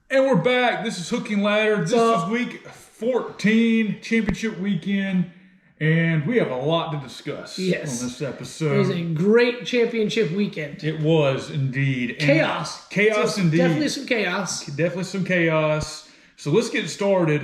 And we're back. This is Hook and Ladder. This is week 14, championship weekend, and we have a lot to discuss on this episode. It was a great championship weekend. It was indeed. Chaos. Chaos indeed. Definitely some chaos. Definitely some chaos. So let's get started.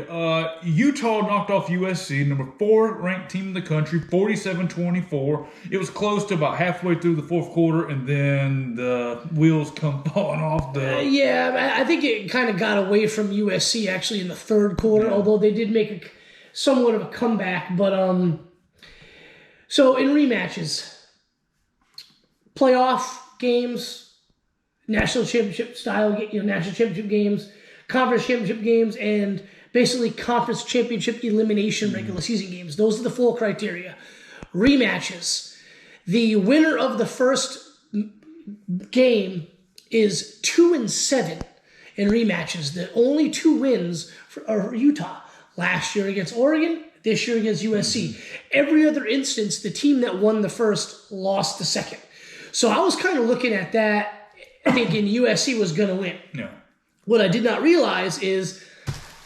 Utah knocked off USC, number 4 ranked team in the country, 47-24. It was close to about halfway through the fourth quarter, and then the wheels come falling off. I think it kind of got away from USC actually in the third quarter, although they did make somewhat of a comeback. But so in rematches, playoff games, national championship style, national championship games, conference championship games, and basically conference championship elimination regular season games. Those are the 4 criteria. Rematches. The winner of the first game is 2-7 in rematches. The only 2 wins are Utah. Last year against Oregon, this year against USC. Every other instance, the team that won the first lost the second. So I was kind of looking at that, thinking USC was going to win. Yeah. What I did not realize is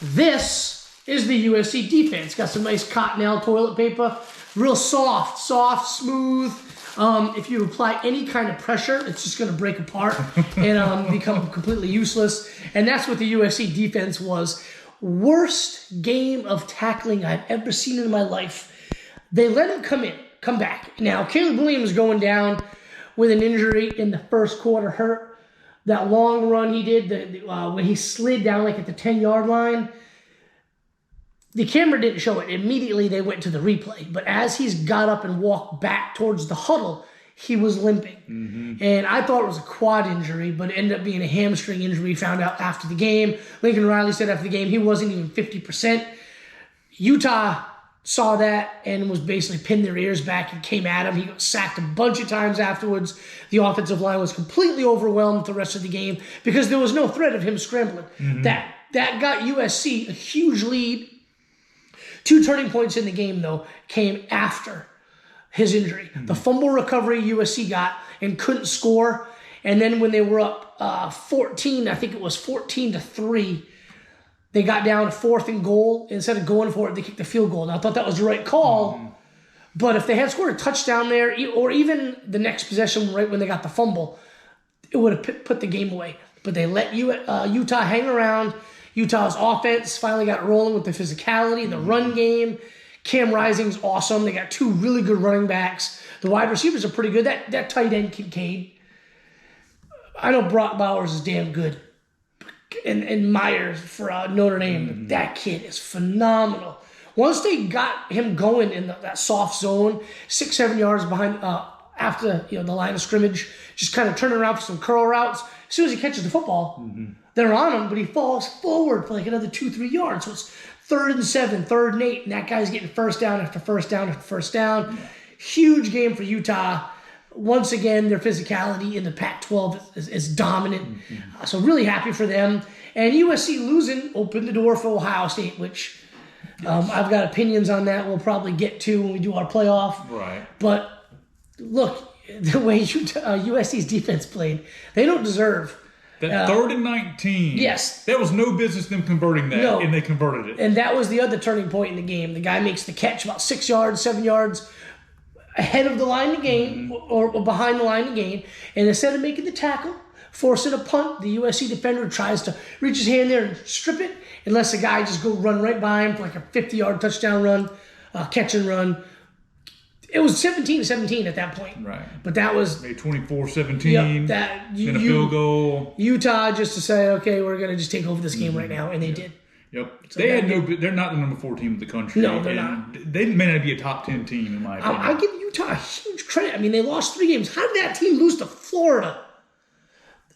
this is the USC defense. Got some nice Cottonelle toilet paper. Real soft, smooth. If you apply any kind of pressure, it's just going to break apart and become completely useless. And that's what the USC defense was. Worst game of tackling I've ever seen in my life. They let him come back. Now, Caleb Williams going down with an injury in the first quarter hurt. That long run he did, when he slid down like at the 10-yard line, the camera didn't show it. Immediately they went to the replay. But as he's got up and walked back towards the huddle, he was limping. Mm-hmm. And I thought it was a quad injury, but it ended up being a hamstring injury. Found out after the game. Lincoln Riley said after the game he wasn't even 50%. Utah saw that and was basically pinned their ears back and came at him. He got sacked a bunch of times afterwards. The offensive line was completely overwhelmed the rest of the game because there was no threat of him scrambling. Mm-hmm. That got USC a huge lead. 2 turning points in the game, though, came after his injury. Mm-hmm. The fumble recovery USC got and couldn't score. And then when they were up 14, I think it was 14-3, they got down 4th and goal. Instead of going for it, they kicked the field goal. And I thought that was the right call. Mm-hmm. But if they had scored a touchdown there, or even the next possession right when they got the fumble, it would have put the game away. But they let Utah hang around. Utah's offense finally got rolling with the physicality, the run game. Cam Rising's awesome. They got 2 really good running backs. The wide receivers are pretty good. That tight end, Kincaid. I know Brock Bowers is damn good. And Myers for Notre Dame. Mm-hmm. That kid is phenomenal. Once they got him going in that soft zone, 6-7 yards behind after the line of scrimmage, just kind of turning around for some curl routes. As soon as he catches the football, they're on him, but he falls forward for like another 2-3 yards. So it's 3rd and 7, 3rd and 8, and that guy's getting first down after first down after first down. Yeah. Huge game for Utah. Once again, their physicality in the Pac-12 is dominant. Mm-hmm. So really happy for them. And USC losing opened the door for Ohio State, which I've got opinions on that we'll probably get to when we do our playoff. Right. But look, the way USC's defense played, they don't deserve. That 3rd and 19. Yes. There was no business them converting that, and they converted it. And that was the other turning point in the game. The guy makes the catch about 6 yards, 7 yards ahead of the line to gain, or behind the line to gain. And instead of making the tackle, forcing a punt, the USC defender tries to reach his hand there and strip it, and lets the guy just go run right by him for like a 50-yard touchdown run, catch and run. It was 17-17 at that point. Right. But that was... 24-17. Yep, then a field goal. Utah just to say, okay, we're going to just take over this game right now, and they did. Yep. So they're not the number 4 team of the country. No, they're not. They may not be a top 10 team, in my opinion. I give Utah a huge credit. I mean, they lost 3 games. How did that team lose to Florida?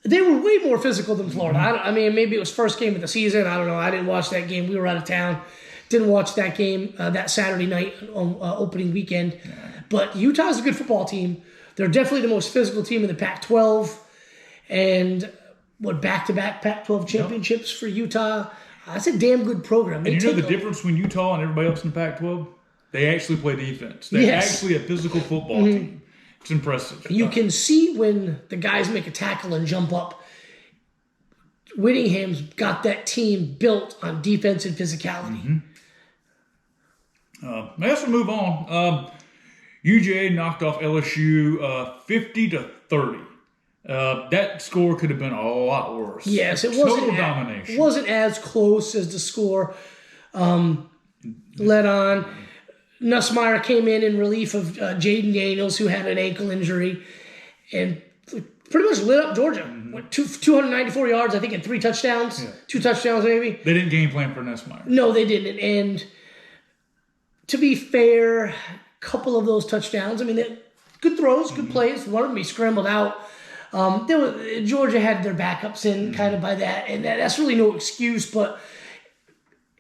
They were way more physical than Florida. I mean, maybe it was first game of the season. I don't know. I didn't watch that game. We were out of town. Didn't watch that game that Saturday night on opening weekend. Yeah. But Utah's a good football team. They're definitely the most physical team in the Pac-12. And back-to-back Pac-12 championships for Utah. That's a damn good program. And you know the difference between Utah and everybody else in the Pac-12? They actually play defense. They're actually a physical football team. It's impressive. You can see when the guys make a tackle and jump up. Whittingham's got that team built on defense and physicality. I guess we'll move on. UGA knocked off LSU 50-30. That score could have been a lot worse. Yes, it Total domination. It wasn't as close as the score led on. Nussmeier came in relief of Jaden Daniels, who had an ankle injury, and pretty much lit up Georgia. Went 294 yards, I think, and 3 touchdowns. Yeah. 2 touchdowns, maybe. They didn't game plan for Nussmeier. No, they didn't. And to be fair, a couple of those touchdowns, I mean, good throws, good plays. One of them he scrambled out. Georgia had their backups in kind of by that, and that's really no excuse, but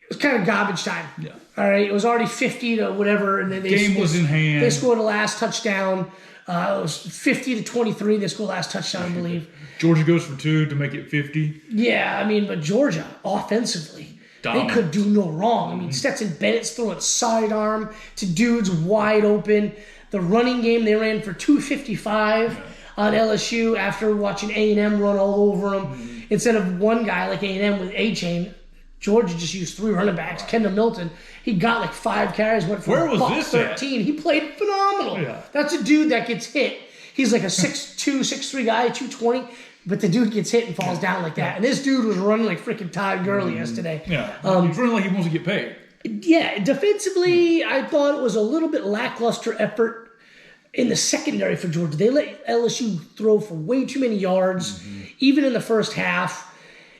it was kind of garbage time. Yeah. All right, it was already 50 to whatever, and then game was in hand. They scored the last touchdown. It was 50-23. They scored the last touchdown, I believe. Georgia goes for 2 to make it 50. Yeah, I mean, but Georgia offensively, they could do no wrong. I mean, Stetson Bennett's throwing sidearm to dudes wide open. The running game, they ran for 255 on LSU after watching A&M run all over them. Instead of one guy like A&M with A-Chain, Georgia just used 3 running backs. Kendall Milton, he got like 5 carries, went for Where was this 13. He played phenomenal. Yeah. That's a dude that gets hit. He's like a 6'2", 6'3" guy, 220, but the dude gets hit and falls down like that. And this dude was running like freaking Todd Gurley yesterday. Yeah, he's running like he wants to get paid. Yeah, defensively, I thought it was a little bit lackluster effort in the secondary for Georgia. They let LSU throw for way too many yards, even in the first half,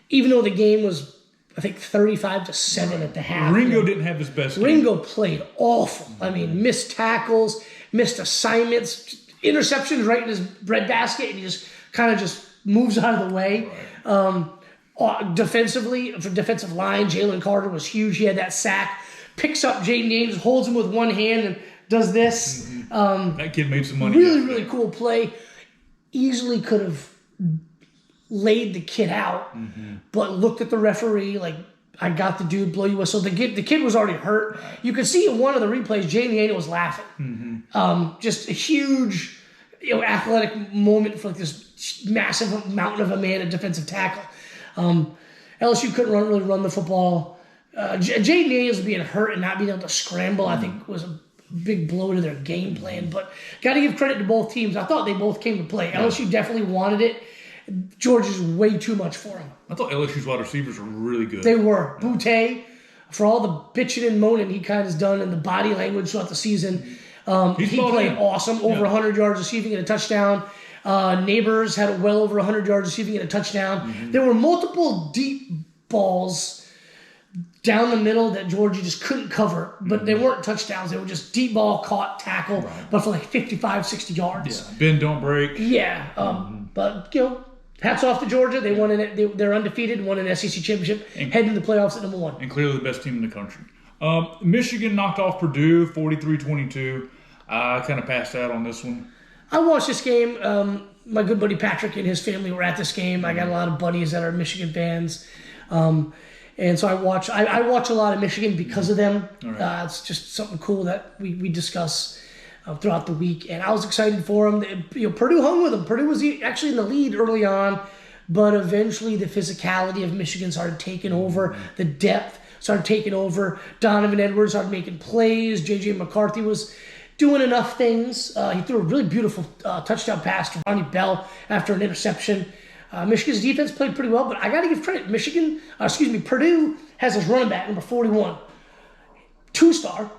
even though the game was, I think, 35-7 at the half. Ringo didn't have his best game. Ringo played awful. I mean, missed tackles, missed assignments, interceptions right in his breadbasket, and he just kind of just moves out of the way. Defensively, for defensive line, Jalen Carter was huge. He had that sack, picks up Jaden Daniels, holds him with one hand, and does this. That kid made some money. Really cool play. Easily could have laid the kid out, but looked at the referee like, I got the dude, blow you whistle. The kid was already hurt. Right. You could see in one of the replays, Jaden Daniels was laughing. Just a huge, athletic moment for like this massive mountain of a man at defensive tackle. LSU couldn't really run the football. Jaden Daniels being hurt and not being able to scramble, I think, was a big blow to their game plan. But got to give credit to both teams. I thought they both came to play. LSU definitely wanted it. Georgia's way too much for him. I thought LSU's wide receivers were really good. They were. Butte, for all the bitching and moaning he kind of has done and the body language throughout the season, he played awesome. Over 100 yards receiving and a touchdown. Neighbors had well over 100 yards receiving and a touchdown. There were multiple deep balls down the middle that Georgia just couldn't cover, but they weren't touchdowns. They were just deep ball caught tackle, but for like 55, 60 yards. Yeah. Bend, don't break. Yeah. But, hats off to Georgia. They won they're undefeated, won an SEC championship, heading to the playoffs at number 1. And clearly the best team in the country. Michigan knocked off Purdue 43-22. I kind of passed out on this one. I watched this game. My good buddy Patrick and his family were at this game. I got a lot of buddies that are Michigan fans. And so I watch a lot of Michigan because of them. Right. It's just something cool that we discuss throughout the week. And I was excited for them. Purdue hung with them. Purdue was actually in the lead early on, but eventually the physicality of Michigan started taking over. The depth started taking over. Donovan Edwards started making plays. J.J. McCarthy was doing enough things. He threw a really beautiful touchdown pass to Ronnie Bell after an interception. Michigan's defense played pretty well, but I got to give credit. Purdue has his running back, number 41, 2-star,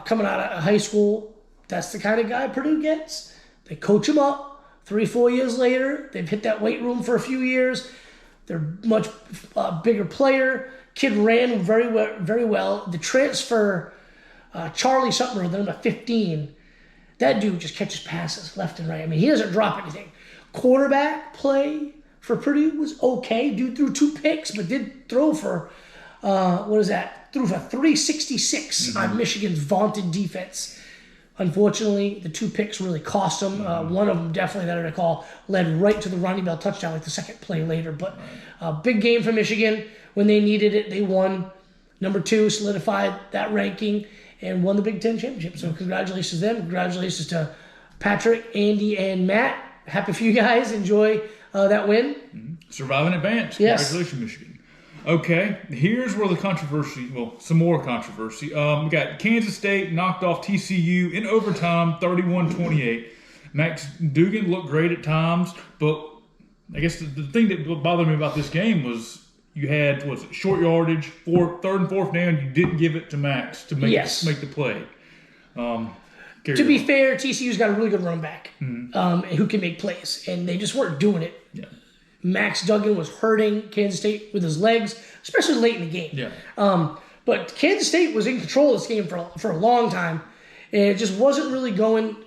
coming out of high school. That's the kind of guy Purdue gets. They coach him up. 3-4 years later, they've hit that weight room for a few years. They're much bigger player. Kid ran very well. The transfer, Charlie something, the number 15, that dude just catches passes left and right. I mean, he doesn't drop anything. Quarterback play for Purdue was okay. Dude threw 2 picks, but did throw for, threw for 366 on Michigan's vaunted defense. Unfortunately, the 2 picks really cost them. One of them, definitely that I recall, led right to the Ronnie Bell touchdown, like the second play later. But big game for Michigan. When they needed it, they won. Number 2, solidified that ranking and won the Big Ten championship. So congratulations to them. Congratulations to Patrick, Andy, and Matt. Happy for you guys. Enjoy that win. Survive and advance. Yes. Congratulations, Michigan. Okay, here's where the controversy, some more controversy. We got Kansas State knocked off TCU in overtime, 31-28. Max Duggan looked great at times, but I guess the thing that bothered me about this game was you had, short yardage, third and fourth down, you didn't give it to Max to make the play. To be fair, TCU's got a really good run back who can make plays, and they just weren't doing it. Yeah. Max Duggan was hurting Kansas State with his legs, especially late in the game. Yeah. But Kansas State was in control of this game for a long time, and it just wasn't really going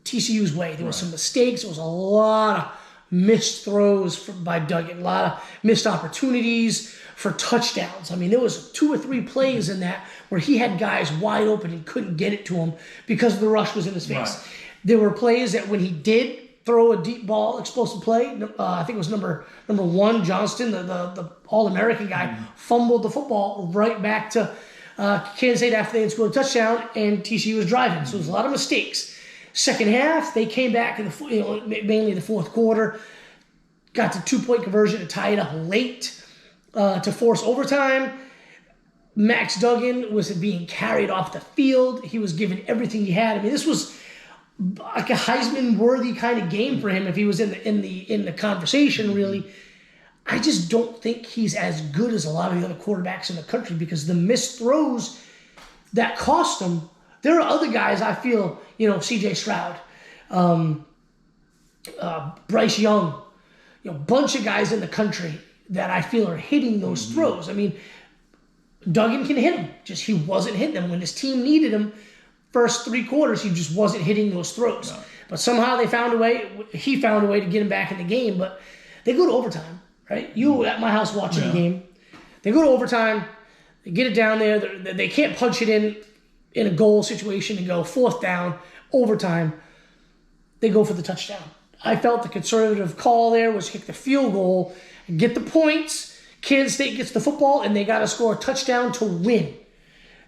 TCU's way. There was some mistakes. There was a lot of missed throws by Duggan, a lot of missed opportunities for touchdowns. I mean, there was 2 or 3 plays in that where he had guys wide open and couldn't get it to him because the rush was in his face. Right. There were plays that when he did throw a deep ball, explosive play, I think it was number 1, Johnston, the All-American guy, fumbled the football right back to Kansas State after they had scored a touchdown, and TCU was driving. So there was a lot of mistakes. Second half, they came back in mainly the fourth quarter, got to 2-point conversion to tie it up late to force overtime. Max Duggan was being carried off the field. He was given everything he had. I mean, this was like a Heisman-worthy kind of game for him if he was in the conversation. Really, I just don't think he's as good as a lot of the other quarterbacks in the country because the missed throws that cost him. There are other guys I feel, C.J. Stroud, Bryce Young, bunch of guys in the country that I feel are hitting those throws. I mean, Duggan can hit them, just he wasn't hitting them. When his team needed him, first 3 quarters, he just wasn't hitting those throws. No. But somehow he found a way to get him back in the game. But they go to overtime, right? You were at my house watching the game. They go to overtime, they get it down there, they can't punch it in a goal situation and go 4th down, overtime. They go for the touchdown. I felt the conservative call there was kick the field goal and get the points. Kansas State gets the football, and they got to score a touchdown to win.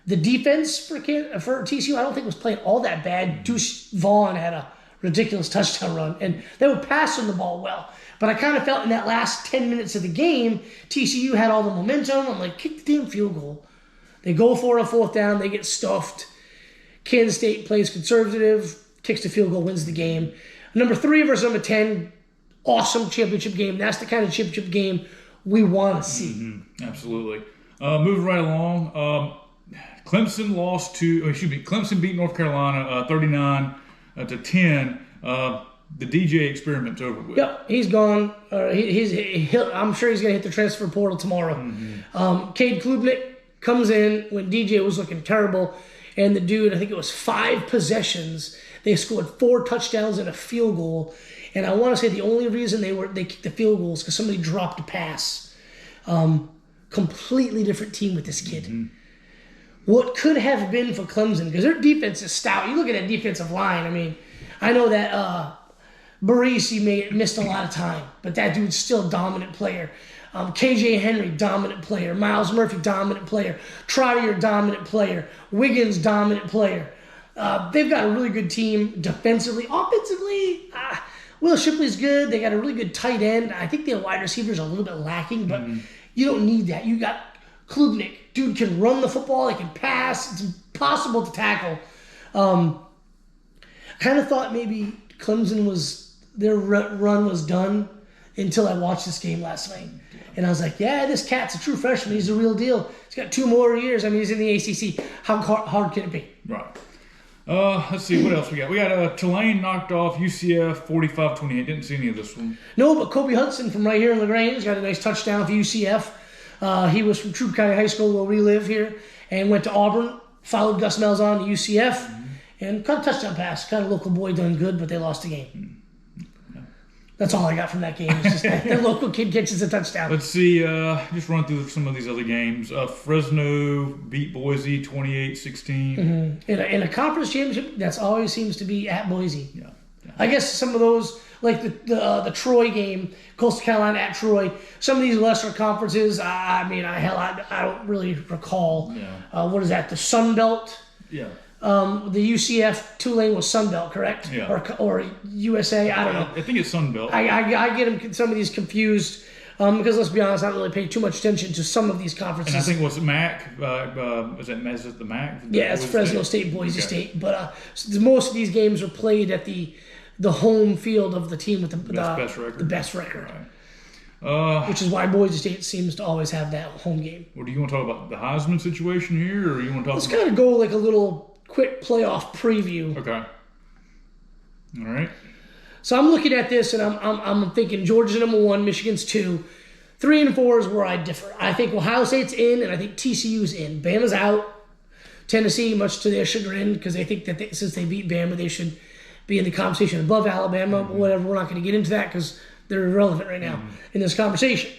The defense for TCU, I don't think was playing all that bad. Deuce Vaughn had a ridiculous touchdown run, and they were passing the ball well. But I kind of felt in that last 10 minutes of the game, TCU had all the momentum. I'm like, kick the damn field goal. They go for it on 4th down. They get stuffed. Kansas State plays conservative, kicks the field goal, wins the game. Number 3 versus number 10, awesome championship game. That's the kind of championship game we want to see. Mm-hmm. Absolutely. Moving right along, Clemson beat North Carolina 39-10. The DJ experiment's over with. Yep, he's gone. I'm sure he's going to hit the transfer portal tomorrow. Mm-hmm. Cade Klubnik comes in when DJ was looking terrible, and the dude, I think it was 5 possessions. They scored 4 touchdowns and a field goal. And I want to say the only reason they kicked the field goal is because somebody dropped a pass. Completely different team with this kid. Mm-hmm. What could have been for Clemson, because their defense is stout. You look at that defensive line. I mean, I know that Barisi missed a lot of time, but that dude's still a dominant player. KJ Henry, dominant player. Miles Murphy, dominant player. Trotter, dominant player. Wiggins, dominant player. They've got a really good team defensively. Offensively, Will Shipley's good. They got a really good tight end. I think their wide receivers are a little bit lacking, but you don't need that. You got Klubnik. Dude can run the football. He can pass. It's impossible to tackle. I kind of thought maybe Clemson their run was done until I watched this game last night. And I was like, yeah, this cat's a true freshman. He's a real deal. He's got 2 more years. I mean, he's in the ACC. How hard can it be? Right. Let's see, what else we got? We got Tulane knocked off UCF 45-28. Didn't see any of this one. No, but Kobe Hudson from right here in LaGrange got a nice touchdown for UCF. He was from Troup County High School where we live here and went to Auburn, followed Gus Malzahn to UCF, and caught a touchdown pass. Kind of local boy done good, but they lost the game. That's all I got from that game. It's just that their local kid catches a touchdown. Let's see, just run through some of these other games. Fresno beat Boise 28-16. Mm-hmm. In a conference championship, that's always seems to be at Boise. Yeah. I guess some of those, like the Troy game, Coastal Carolina at Troy, some of these lesser conferences, I don't really recall. Yeah. What is that, the Sun Belt? Yeah. The UCF Tulane was Sun Belt, correct? Yeah. Or USA, I don't know. I think it's Sun Belt. I get some of these confused because let's be honest, I don't really pay too much attention to some of these conferences. And I think what's MAC? Is it the MAC? Yeah, it's Fresno State, Boise State. But most of these games are played at the home field of the team with the best record. The best record. Right. Which is why Boise State seems to always have that home game. Well, do you want to talk about the Heisman situation here, or you want to talk? Let's kind of go like a little quick playoff preview. Okay. All right. So I'm looking at this and I'm thinking Georgia's number 1, Michigan's 2, 3 and 4 is where I differ. I think Ohio State's in and I think TCU's in. Bama's out. Tennessee, much to their chagrin, because they think that since they beat Bama, they should be in the conversation above Alabama. But whatever, we're not going to get into that because they're irrelevant right now in this conversation.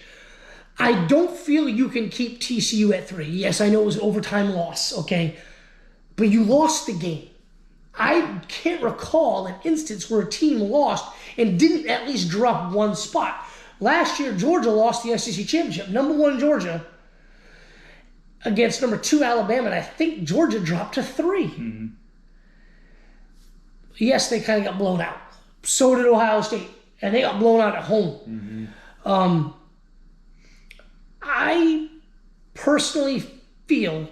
I don't feel you can keep TCU at 3. Yes, I know it was an overtime loss, okay? But you lost the game. I can't recall an instance where a team lost and didn't at least drop one spot. Last year, Georgia lost the SEC championship. Number 1, Georgia, against number 2, Alabama, and I think Georgia dropped to 3. Mm-hmm. Yes, they kind of got blown out. So did Ohio State, and they got blown out at home. Mm-hmm. I personally feel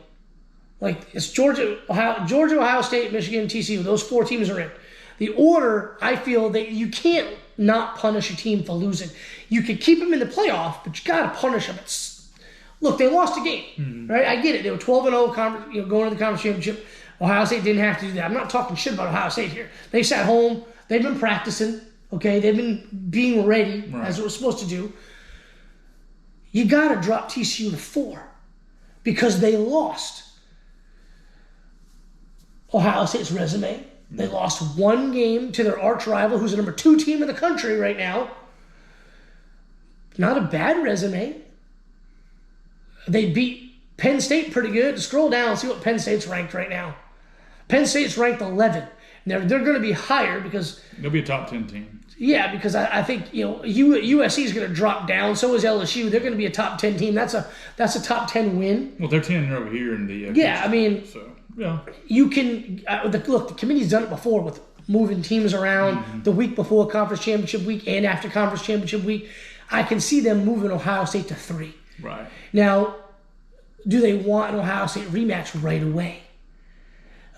like it's Georgia, Ohio State, Michigan, TCU. Those 4 teams are in. The order, I feel that you can't not punish a team for losing. You can keep them in the playoff, but you got to punish them. Look, they lost a game, right? I get it. They were 12-0 going to the conference championship. Ohio State didn't have to do that. I'm not talking shit about Ohio State here. They sat home. They've been practicing, okay? They've been being ready as it was supposed to do. You got to drop TCU to 4 because they lost. Ohio State's resume. They lost 1 game to their arch rival, who's the number 2 team in the country right now. Not a bad resume. They beat Penn State pretty good. Scroll down and see what Penn State's ranked right now. Penn State's ranked 11. They're going to be higher because they'll be a top 10 team. Yeah, because I think USC is going to drop down. So is LSU. They're going to be a top 10 team. That's a top 10 win. Well, they're 10 over here in the yeah. I mean, so yeah, you can look. The committee's done it before with moving teams around the week before conference championship week and after conference championship week. I can see them moving Ohio State to 3. Right now, do they want an Ohio State rematch right away?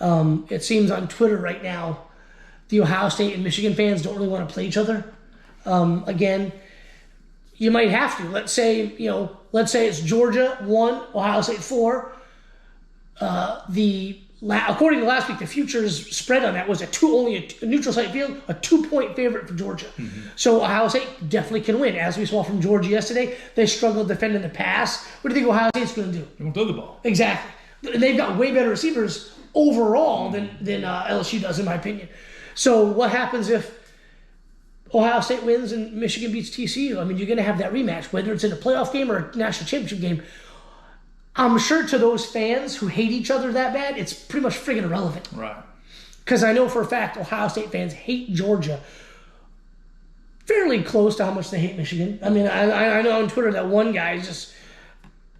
It seems on Twitter right now, the Ohio State and Michigan fans don't really want to play each other. Again, you might have to. Let's say it's Georgia 1, Ohio State 4. According to last week, the futures spread on that was only a neutral site field, a 2-point favorite for Georgia. Mm-hmm. So Ohio State definitely can win. As we saw from Georgia yesterday, they struggled defending the pass. What do you think Ohio State's going to do? They won't throw the ball. Exactly. They've got way better receivers overall than LSU does, in my opinion. So what happens if Ohio State wins and Michigan beats TCU? I mean, you're going to have that rematch, whether it's in a playoff game or a national championship game. I'm sure to those fans who hate each other that bad, it's pretty much friggin' irrelevant. Right. Because I know for a fact Ohio State fans hate Georgia fairly close to how much they hate Michigan. I mean, I know on Twitter that one guy is just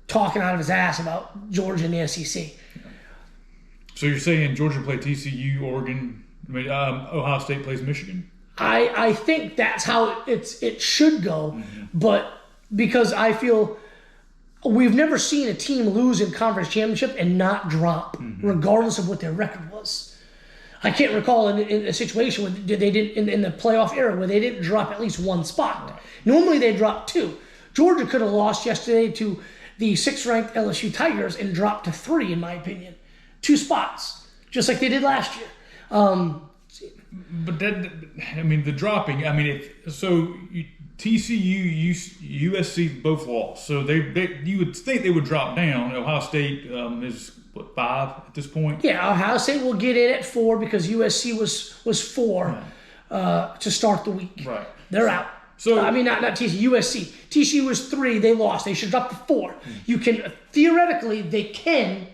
talking out of his ass about Georgia and the SEC. So you're saying Georgia play TCU, Oregon, Ohio State plays Michigan? I think that's how it should go, but because I feel we've never seen a team lose in conference championship and not drop, regardless of what their record was. I can't recall in a situation where they did in the playoff era where they didn't drop at least 1 spot. Right. Normally they drop 2. Georgia could have lost yesterday to the 6th-ranked LSU Tigers and dropped to 3, in my opinion. 2 spots, just like they did last year. But the dropping. TCU, USC both lost, so you would think they would drop down. Ohio State is 5 at this point. Yeah, Ohio State will get in at 4 because USC was 4 to start the week. Right, they're out. So not TCU, USC. TCU was 3, they lost. They should drop to 4. You can theoretically they can.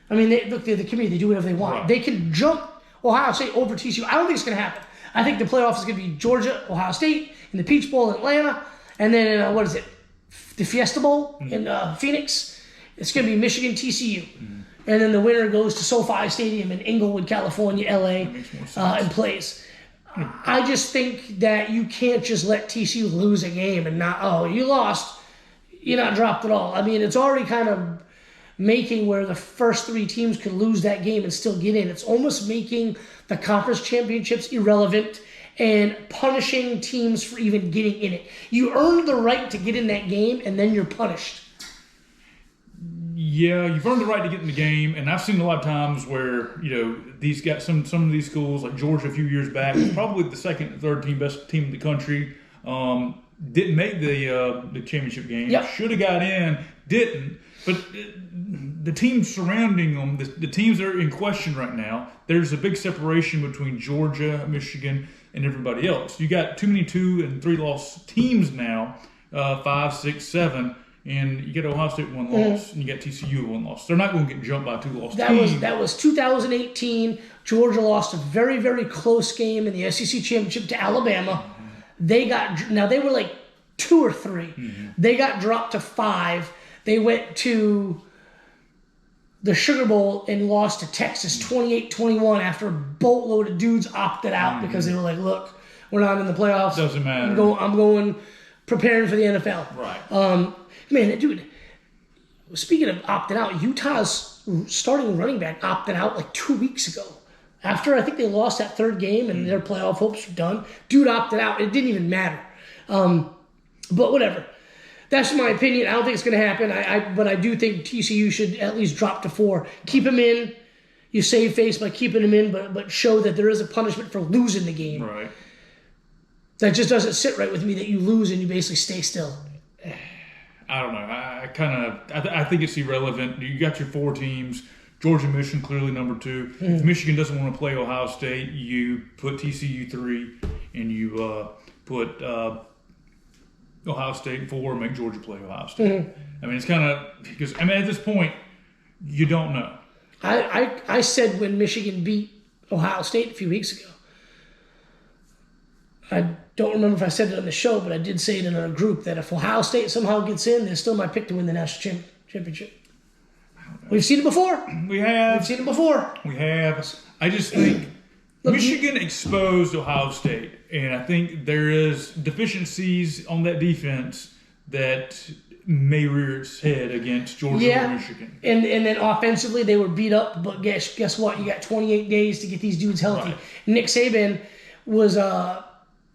I mean, the committee, they do whatever they want. Right. They can jump Ohio State over TCU. I don't think it's going to happen. I think the playoff is going to be Georgia, Ohio State, in the Peach Bowl in Atlanta, and then, the Fiesta Bowl in Phoenix. It's going to be Michigan, TCU. and then the winner goes to SoFi Stadium in Inglewood, California, LA, makes more sense. and plays. I just think that you can't just let TCU lose a game and not, you lost, you're not dropped at all. I mean, it's already kind of making where the first 3 teams could lose that game and still get in. It's almost making the conference championships irrelevant and punishing teams for even getting in it. You earned the right to get in that game, and then you're punished. Yeah, you've earned the right to get in the game, and I've seen a lot of times where these guys, some of these schools like Georgia a few years back, probably the second and third best team in the country, didn't make the championship game. Yep. Should have got in, didn't. But the teams surrounding them, the teams that are in question right now, there's a big separation between Georgia, Michigan, and everybody else. You got too many 2 and 3 loss teams now, 5, 6, 7. And you get Ohio State 1 loss, and you got TCU 1 loss. They're not going to get jumped by 2 loss teams. That was 2018. Georgia lost a very, very close game in the SEC championship to Alabama. Now they were like 2 or 3. They got dropped to 5. They went to the Sugar Bowl and lost to Texas 28-21 after a boatload of dudes opted out because they were like, look, we're not in the playoffs. Doesn't matter. I'm going preparing for the NFL. Right. Man, dude, speaking of opted out, Utah's starting running back opted out like 2 weeks ago. After I think they lost that 3rd game and their playoff hopes were done, dude opted out. It didn't even matter. But whatever. That's my opinion. I don't think it's going to happen. But I do think TCU should at least drop to 4. Keep him in. You save face by keeping him in, but show that there is a punishment for losing the game. Right. That just doesn't sit right with me that you lose and you basically stay still. I don't know. I think it's irrelevant. You got your 4 teams. Georgia, Michigan, clearly number 2. If Michigan doesn't want to play Ohio State, you put TCU 3, and you put Ohio State 4, and make Georgia play Ohio State. I mean, it's kind of because at this point, you don't know. I said when Michigan beat Ohio State a few weeks ago. I don't remember if I said it on the show, but I did say it in a group that if Ohio State somehow gets in, they're still my pick to win the national championship. We've seen it before. We have. We've seen it before. We have. I just think Michigan exposed Ohio State, and I think there is deficiencies on that defense that may rear its head against Georgia or Michigan. And then offensively, they were beat up, but guess what? You got 28 days to get these dudes healthy. Right. Nick Saban was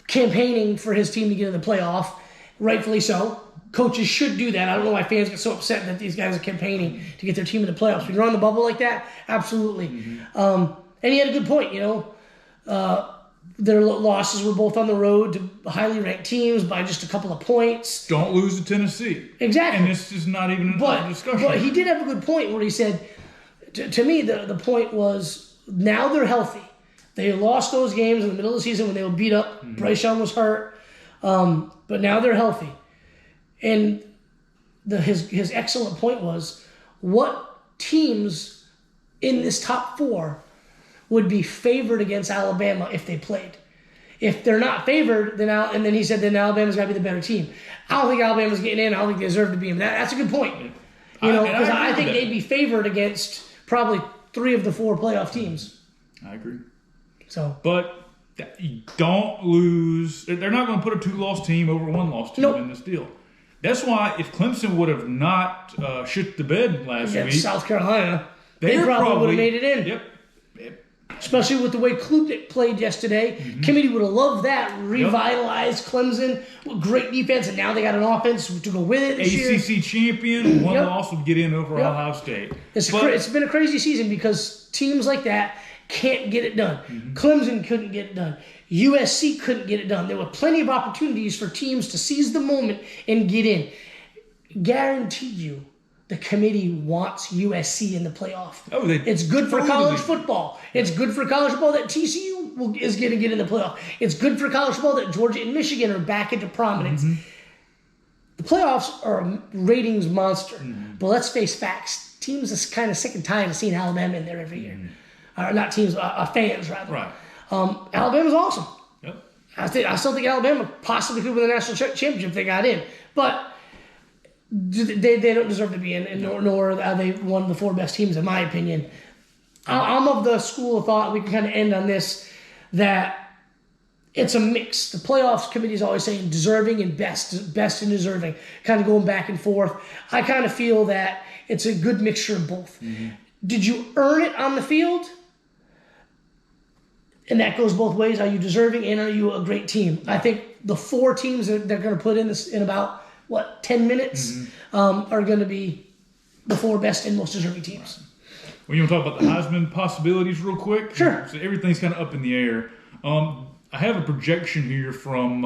campaigning for his team to get in the playoff, rightfully so. Coaches should do that. I don't know why fans get so upset that these guys are campaigning to get their team in the playoffs. When you're on the bubble like that, absolutely. And he had a good point, Their losses were both on the road to highly ranked teams by just a couple of points. Don't lose to Tennessee. Exactly. And this is not even a discussion. But he did have a good point where he said, to me, the point was now they're healthy. They lost those games in the middle of the season when they were beat up. Bryce Young was hurt. But now they're healthy. And his excellent point was, what teams in this top 4 would be favored against Alabama if they played? If they're not favored, then he said then Alabama's got to be the better team. I don't think Alabama's getting in. I don't think they deserve to be in. That's a good point. Because I think they'd be favored against probably 3 of the 4 playoff teams. I agree. So, but don't lose. They're not going to put a 2-loss team over a 1-loss team in this deal. That's why if Clemson would have not shit the bed last week, South Carolina, they probably would have made it in. Yep. Especially with the way Klubnik played yesterday. Committee would have loved that. Revitalized Clemson. Great defense, and now they got an offense to go with it this year. ACC champion, 1 loss would get in over Ohio State. It's been a crazy season because teams like that can't get it done. Clemson couldn't get it done. USC couldn't get it done. There were plenty of opportunities for teams to seize the moment and get in. Guarantee you, the committee wants USC in the playoff. It's good for college football. It's good for college football that TCU is going to get in the playoff. It's good for college football that Georgia and Michigan are back into prominence. The playoffs are a ratings monster. But let's face facts. Teams are kind of sick and tired of seeing Alabama in there every year. Not teams, fans rather. Right. Alabama's awesome. Yep. I still think Alabama possibly could win the national championship if they got in. But They don't deserve to be in, and nor are they one of the 4 best teams, in my opinion. I'm of the school of thought, we can kind of end on this, that it's a mix. The playoffs committee is always saying deserving and best and deserving, kind of going back and forth. I kind of feel that it's a good mixture of both. Mm-hmm. Did you earn it on the field? And that goes both ways. Are you deserving and are you a great team? I think the 4 teams that they're going to put in this in about, 10 minutes are going to be the 4 best and most deserving teams. Well, you want to talk about the Heisman possibilities real quick? Sure. So everything's kind of up in the air. I have a projection here from,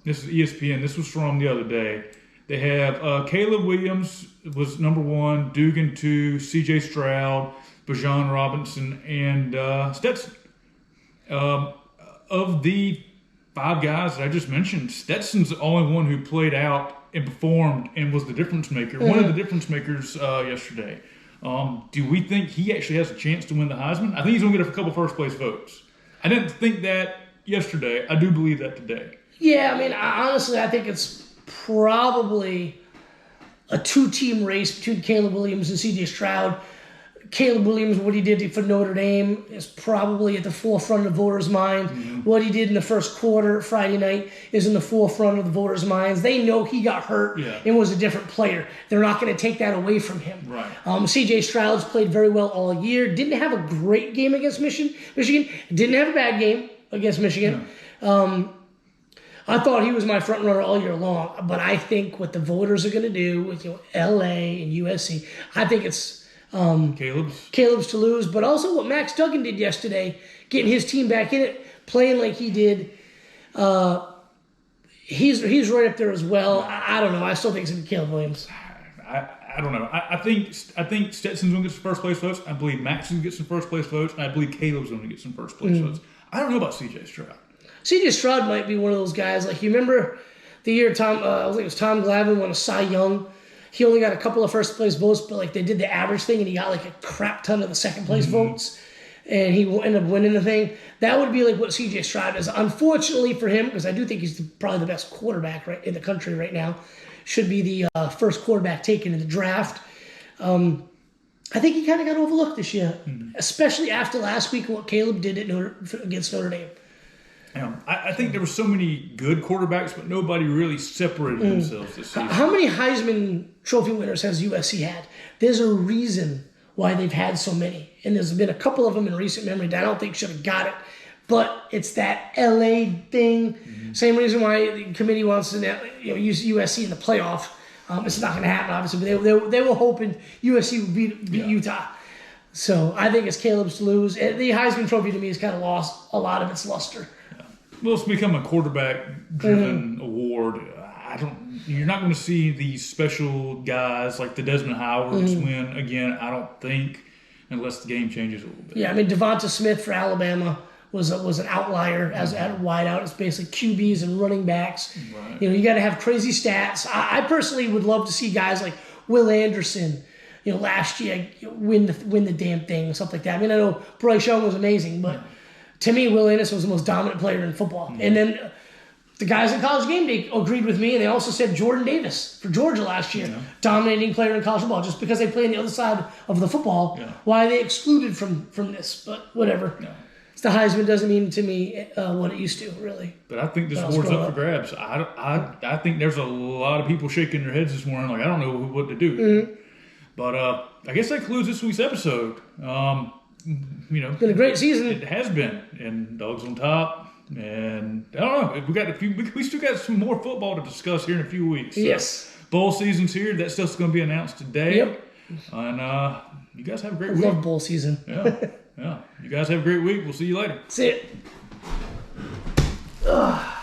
this is ESPN. This was from the other day. They have Caleb Williams was number 1, Dugan 2, C.J. Stroud, Bijan Robinson, and Stetson. Of the 5 guys that I just mentioned, Stetson's the only one who played out and performed and was the difference maker. One of the difference makers yesterday. Do we think he actually has a chance to win the Heisman? I think he's going to get a couple first-place votes. I didn't think that yesterday. I do believe that today. Yeah, I mean, honestly, I think it's probably a 2-team race between Caleb Williams and C.J. Stroud. Caleb Williams, what he did for Notre Dame is probably at the forefront of the voters' mind. Mm-hmm. What he did in the first quarter Friday night is in the forefront of the voters' minds. They know he got hurt and was a different player. They're not going to take that away from him. Right. C.J. Stroud's played very well all year. Didn't have a great game against Michigan. Didn't have a bad game against Michigan. No. I thought he was my front runner all year long. But I think what the voters are going to do with L.A. and USC, I think it's Caleb's to lose, but also what Max Duggan did yesterday, getting his team back in it, playing like he did. He's right up there as well. I don't know. I still think it's going to be Caleb Williams. I don't know. I think Stetson's going to get some first place votes. I believe Max is going to get some first place votes, and I believe Caleb's going to get some first place votes. I don't know about C.J. Stroud. C.J. Stroud might be one of those guys. Like, you remember the year I think it was Tom Glavine won a Cy Young. He only got a couple of first place votes, but like they did the average thing, and he got like a crap ton of the second place votes, and he ended up winning the thing. That would be like what C.J. Stroud is. Unfortunately for him, because I do think he's probably the best quarterback in the country right now, should be the first quarterback taken in the draft. I think he kind of got overlooked this year, especially after last week what Caleb did against Notre Dame. I think there were so many good quarterbacks, but nobody really separated themselves this season. How many Heisman Trophy winners has USC had? There's a reason why they've had so many. And there's been a couple of them in recent memory that I don't think should have got it. But it's that LA thing. Same reason why the committee wants to use USC in the playoff. It's not going to happen, obviously. But they were hoping USC would beat Utah. So I think it's Caleb's to lose. The Heisman Trophy to me has kind of lost a lot of its luster. Well, it's become a quarterback-driven award. You're not going to see these special guys like the Desmond Howards win again, I don't think, unless the game changes a little bit. Yeah, I mean, Devonta Smith for Alabama was an outlier as at a wideout. It's basically QBs and running backs. Right. You got to have crazy stats. I personally would love to see guys like Will Anderson, last year win the damn thing or something like that. I mean, I know Bryce Young was amazing, but to me, Will Anderson was the most dominant player in football. And then the guys at College Game Day agreed with me, and they also said Jordan Davis for Georgia last year, dominating player in college football. Just because they play on the other side of the football, why are they excluded from this? But whatever. Yeah. It's the Heisman doesn't mean to me what it used to, really. But I think this award's up for grabs. I think there's a lot of people shaking their heads this morning like, I don't know what to do. But I guess that concludes this week's episode. It's been a great season. It has been, and Dogs on top. And I don't know. We still got some more football to discuss here in a few weeks. So yes. Bowl season's here. That stuff's going to be announced today. Yep. And you guys have a great week. I love bowl season. Yeah. You guys have a great week. We'll see you later. See it. Ugh.